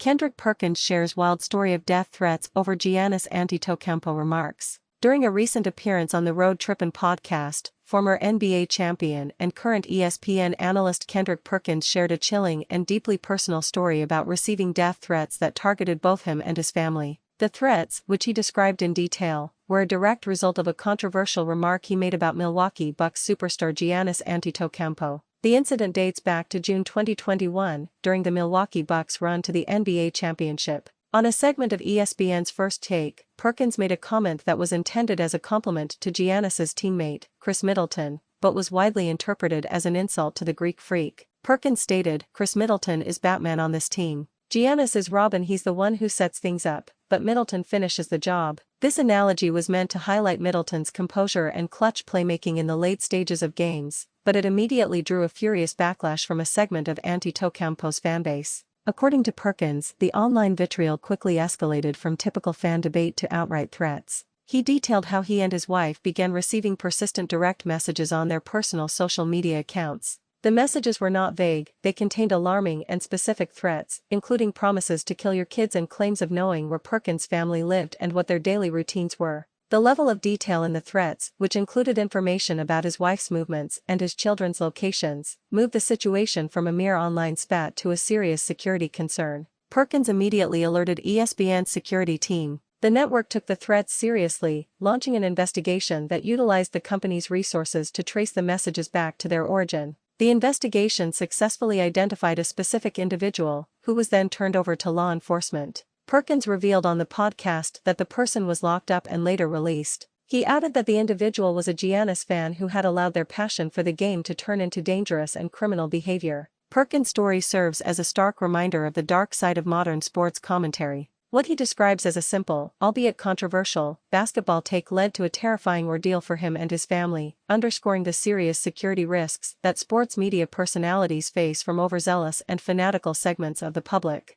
Kendrick Perkins shares wild story of death threats over Giannis Antetokounmpo remarks. During a recent appearance on the Road Trippin' podcast, former NBA champion and current ESPN analyst Kendrick Perkins shared a chilling and deeply personal story about receiving death threats that targeted both him and his family. The threats, which he described in detail, were a direct result of a controversial remark he made about Milwaukee Bucks superstar Giannis Antetokounmpo. The incident dates back to June 2021, during the Milwaukee Bucks' run to the NBA championship. On a segment of ESPN's First Take, Perkins made a comment that was intended as a compliment to Giannis's teammate, Chris Middleton, but was widely interpreted as an insult to the Greek Freak. Perkins stated, "Chris Middleton is Batman on this team. Giannis is Robin, he's the one who sets things up, but Middleton finishes the job." This analogy was meant to highlight Middleton's composure and clutch playmaking in the late stages of games, but it immediately drew a furious backlash from a segment of Antetokounmpo's fanbase. According to Perkins, the online vitriol quickly escalated from typical fan debate to outright threats. He detailed how he and his wife began receiving persistent direct messages on their personal social media accounts. The messages were not vague, they contained alarming and specific threats, including promises to kill your kids and claims of knowing where Perkins' family lived and what their daily routines were. The level of detail in the threats, which included information about his wife's movements and his children's locations, moved the situation from a mere online spat to a serious security concern. Perkins immediately alerted ESPN's security team. The network took the threats seriously, launching an investigation that utilized the company's resources to trace the messages back to their origin. The investigation successfully identified a specific individual, who was then turned over to law enforcement. Perkins revealed on the podcast that the person was locked up and later released. He added that the individual was a Giannis fan who had allowed their passion for the game to turn into dangerous and criminal behavior. Perkins' story serves as a stark reminder of the dark side of modern sports commentary. What he describes as a simple, albeit controversial, basketball take led to a terrifying ordeal for him and his family, underscoring the serious security risks that sports media personalities face from overzealous and fanatical segments of the public.